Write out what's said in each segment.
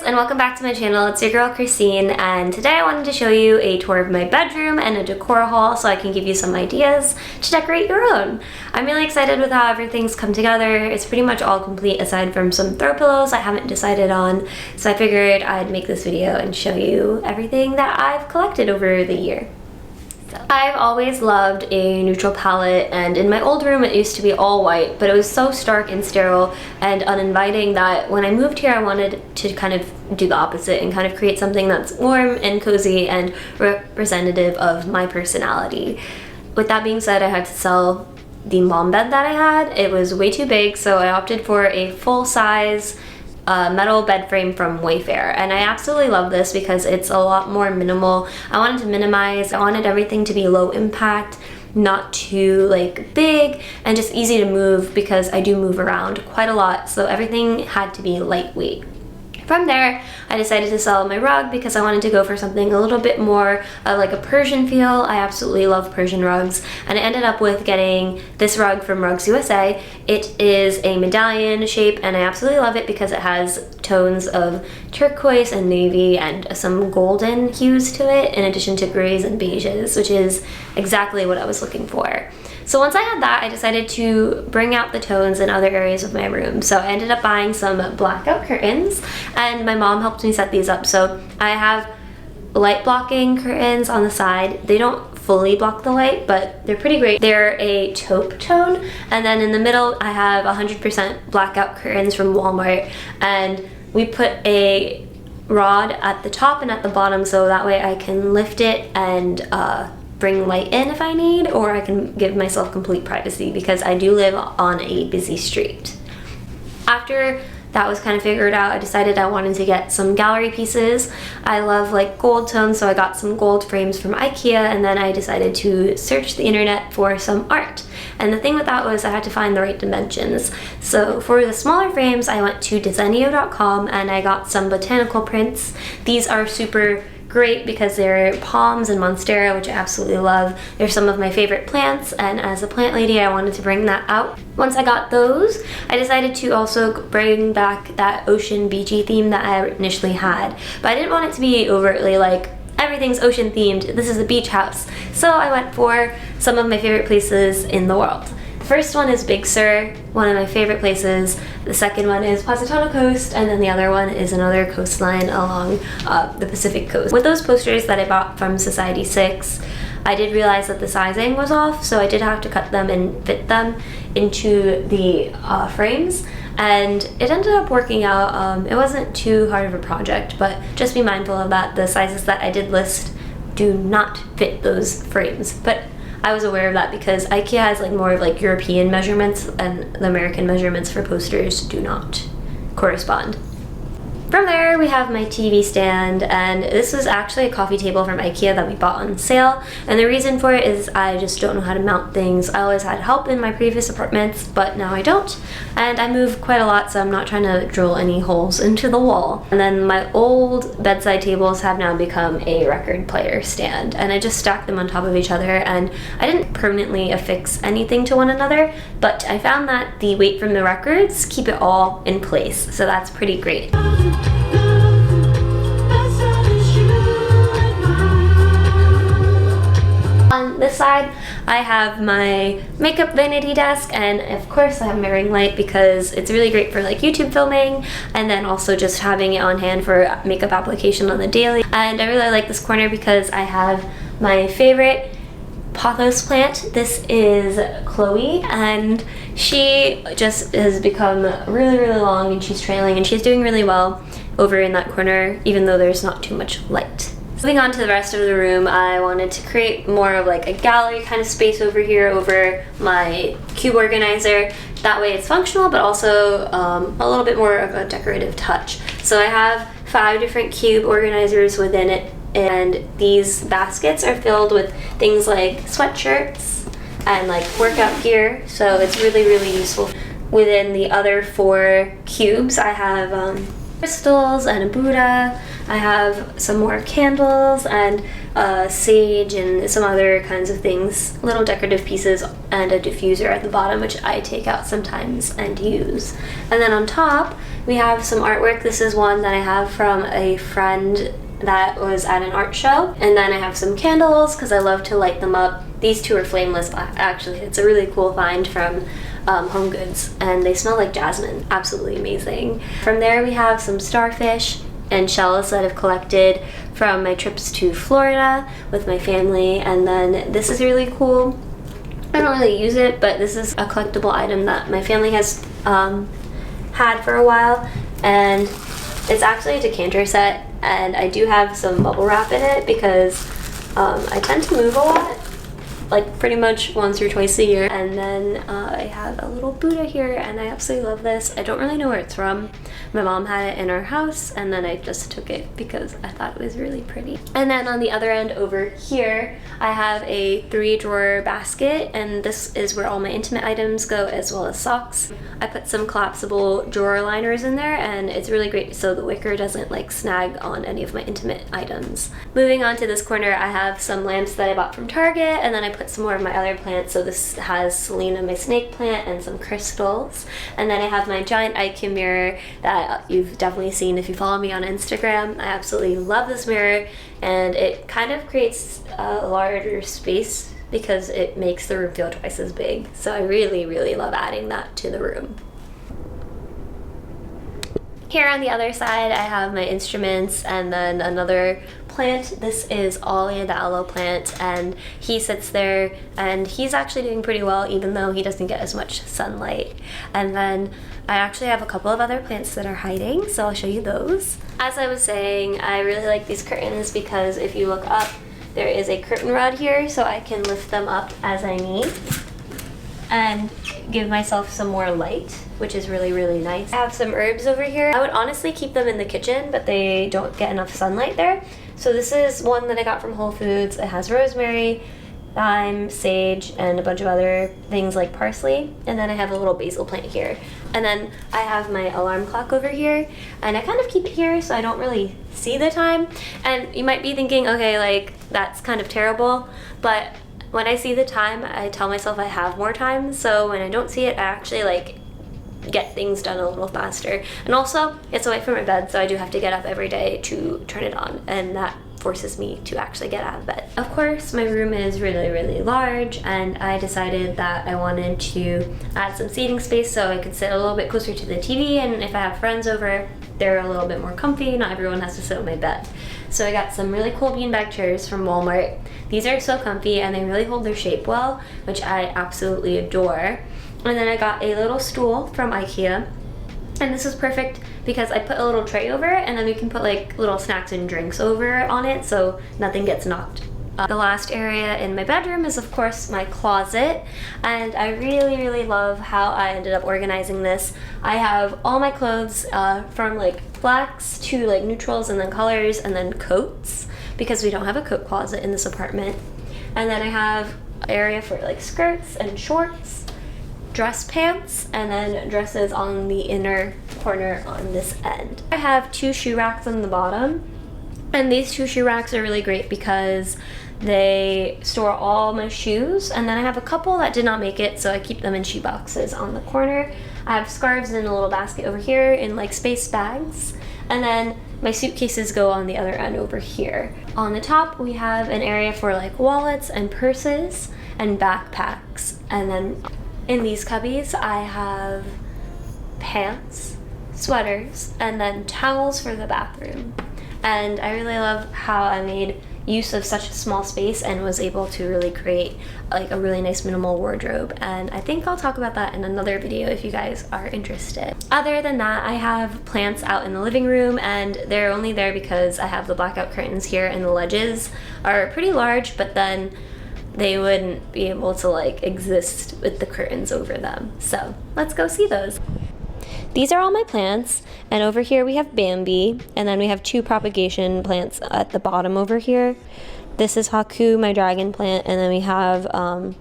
And welcome back to my channel. It's your girl Christine, and today I wanted to show you a tour of my bedroom and a decor haul so I can give you some ideas to decorate your own. I'm really excited with how everything's come together. It's pretty much all complete aside from some throw pillows I haven't decided on, so I figured I'd make this video and show you everything that I've collected over the year. I've always loved a neutral palette, and in my old room it used to be all white, but it was so stark and sterile and uninviting that when I moved here I wanted to kind of do the opposite and kind of create something that's warm and cozy and representative of my personality. With that being said, I had to sell the mom bed that I had. It was way too big, so I opted for a full-size metal bed frame from Wayfair, and I absolutely love this because it's a lot more minimal. I wanted to minimize, I wanted everything to be low impact, not too like big, and just easy to move because I do move around quite a lot, so everything had to be lightweight. From there, I decided to sell my rug because I wanted to go for something a little bit more like a Persian feel. I absolutely love Persian rugs, and I ended up with getting this rug from Rugs USA. It is a medallion shape, and I absolutely love it because it has tones of turquoise and navy and some golden hues to it, in addition to grays and beiges, which is exactly what I was looking for. So once I had that, I decided to bring out the tones in other areas of my room. So I ended up buying some blackout curtains, and my mom helped me set these up. So I have light blocking curtains on the side. They don't fully block the light, but they're pretty great. They're a taupe tone, and then in the middle I have 100% blackout curtains from Walmart, and we put a rod at the top and at the bottom so that way I can lift it and bring light in if I need, or I can give myself complete privacy because I do live on a busy street. After that was kind of figured out, I decided I wanted to get some gallery pieces. I love like gold tones, so I got some gold frames from IKEA, and then I decided to search the internet for some art. And the thing with that was I had to find the right dimensions. So for the smaller frames, I went to Desenio.com and I got some botanical prints. These are super great because they're palms and monstera, which I absolutely love. They're some of my favorite plants, and as a plant lady I wanted to bring that out. Once I got those, I decided to also bring back that ocean beachy theme that I initially had, but I didn't want it to be overtly like everything's ocean themed, this is a beach house. So I went for some of my favorite places in the world. The first one is Big Sur, one of my favorite places. The second one is Positano Coast, and then the other one is another coastline along the Pacific coast. With those posters that I bought from Society 6, I did realize that the sizing was off, so I did have to cut them and fit them into the frames, and it ended up working out. It wasn't too hard of a project, but just be mindful of that. The sizes that I did list do not fit those frames, but I was aware of that because IKEA has like more of like European measurements, and the American measurements for posters do not correspond. From there, we have my TV stand, and this was actually a coffee table from IKEA that we bought on sale, and the reason for it is I just don't know how to mount things. I always had help in my previous apartments, but now I don't, and I move quite a lot, so I'm not trying to drill any holes into the wall. And then my old bedside tables have now become a record player stand, and I just stacked them on top of each other, and I didn't permanently affix anything to one another, but I found that the weight from the records keep it all in place, so that's pretty great. On this side, I have my makeup vanity desk, and of course I have my ring light because it's really great for like YouTube filming, and then also just having it on hand for makeup application on the daily. And I really like this corner because I have my favorite pothos plant. This is Chloe, and she just has become really long, and she's trailing, and she's doing really well over in that corner, even though there's not too much light. Moving on to the rest of the room, I wanted to create more of like a gallery kind of space over here over my cube organizer. That way it's functional, but also a little bit more of a decorative touch. So I have 5 different cube organizers within it And these baskets are filled with things like sweatshirts and like workout gear, so it's really, really useful. Within the other 4 cubes, I have crystals and a Buddha. I have some more candles and sage and some other kinds of things, little decorative pieces, and a diffuser at the bottom, which I take out sometimes and use. And then on top, we have some artwork. This is one that I have from a friend that was at an art show. And then I have some candles because I love to light them up. These 2 are flameless, actually. It's a really cool find from Home Goods, and they smell like jasmine. Absolutely amazing. From there, we have some starfish and shells that I've collected from my trips to Florida with my family. And then this is really cool. I don't really use it, but this is a collectible item that my family has had for a while, and it's actually a decanter set, and I do have some bubble wrap in it because I tend to move a lot, like pretty much once or twice a year. And then I have a little Buddha here, and I absolutely love this. I don't really know where it's from. My mom had it in our house, and then I just took it because I thought it was really pretty. And then on the other end over here, I have a 3-drawer basket, and this is where all my intimate items go, as well as socks. I put some collapsible drawer liners in there, and it's really great so the wicker doesn't like snag on any of my intimate items. Moving on to this corner, I have some lamps that I bought from Target, and then I put some more of my other plants. So this has Celine, my snake plant, and some crystals. And then I have my giant IQ mirror that you've definitely seen if you follow me on Instagram. I absolutely love this mirror, and it kind of creates a larger space because it makes the room feel twice as big. So I really, really love adding that to the room. Here on the other side, I have my instruments and then another plant. This is Ollie, the aloe plant, and he sits there, and he's actually doing pretty well even though he doesn't get as much sunlight. And then I actually have a couple of other plants that are hiding, so I'll show you those. As I was saying, I really like these curtains because if you look up, there is a curtain rod here, so I can lift them up as I need and give myself some more light, which is really, really nice. I have some herbs over here. I would honestly keep them in the kitchen, but they don't get enough sunlight there. So this is one that I got from Whole Foods. It has rosemary, thyme, sage, and a bunch of other things like parsley. And then I have a little basil plant here. And then I have my alarm clock over here, and I kind of keep it here so I don't really see the time. And you might be thinking, okay, like that's kind of terrible, but when I see the time, I tell myself I have more time, so when I don't see it, I actually like get things done a little faster. And also, it's away from my bed, so I do have to get up every day to turn it on, and that forces me to actually get out of bed. Of course, my room is really, really large, and I decided that I wanted to add some seating space so I could sit a little bit closer to the TV, and if I have friends over, they're a little bit more comfy. Not everyone has to sit on my bed. So I got some really cool beanbag chairs from Walmart. These are so comfy and they really hold their shape well, which I absolutely adore. And then I got a little stool from IKEA. And this is perfect because I put a little tray over it, and then we can put like little snacks and drinks over on it so nothing gets knocked. The last area in my bedroom is of course my closet, and I really, really love how I ended up organizing this. I have all my clothes from like blacks to like neutrals and then colors and then coats because we don't have a coat closet in this apartment. And then I have an area for like skirts and shorts, dress pants, and then dresses on the inner corner on this end. I have 2 shoe racks on the bottom, and these 2 shoe racks are really great because they store all my shoes, and then I have a couple that did not make it, so I keep them in shoe boxes on the corner. I have scarves in a little basket over here in like space bags, and then my suitcases go on the other end over here. On the top, we have an area for like wallets and purses and backpacks, and then in these cubbies, I have pants, sweaters, and then towels for the bathroom. And I really love how I made use of such a small space and was able to really create like a really nice minimal wardrobe. And I think I'll talk about that in another video if you guys are interested. Other than that, I have plants out in the living room, and they're only there because I have the blackout curtains here, and the ledges are pretty large, but then they wouldn't be able to like exist with the curtains over them. So let's go see those. these are all my plants, and over here we have Bambi, and then we have 2 propagation plants at the bottom over here. This is Haku, my dragon plant, and then we have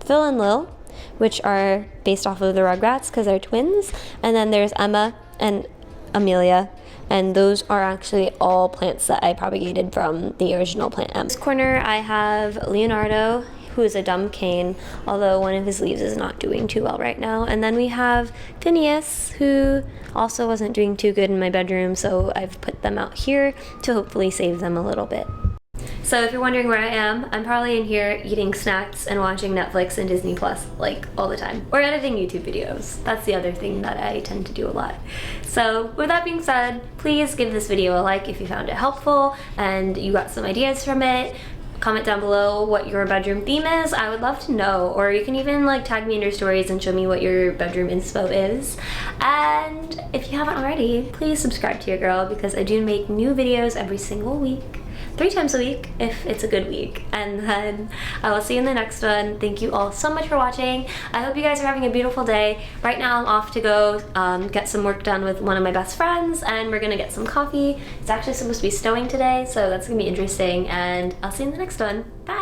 Phil and Lil, which are based off of the Rugrats because they're twins, and then there's Emma and Amelia, and those are actually all plants that I propagated from the original plant. In this corner I have Leonardo, who is a dumb cane, although one of his leaves is not doing too well right now. And then we have Phineas, who also wasn't doing too good in my bedroom, so I've put them out here to hopefully save them a little bit. So if you're wondering where I am, I'm probably in here eating snacks and watching Netflix and Disney Plus like all the time. Or editing YouTube videos. That's the other thing that I tend to do a lot. So with that being said, please give this video a like if you found it helpful and you got some ideas from it. Comment down below what your bedroom theme is. I would love to know. Or you can even like tag me in your stories and show me what your bedroom inspo is. And if you haven't already, please subscribe to your girl because I do make new videos every single week. 3 times a week if it's a good week. And then I will see you in the next one. Thank you all so much for watching. I hope you guys are having a beautiful day. Right now I'm off to go get some work done with one of my best friends, and we're gonna get some coffee. It's actually supposed to be snowing today, so that's gonna be interesting, and I'll see you in the next one. Bye!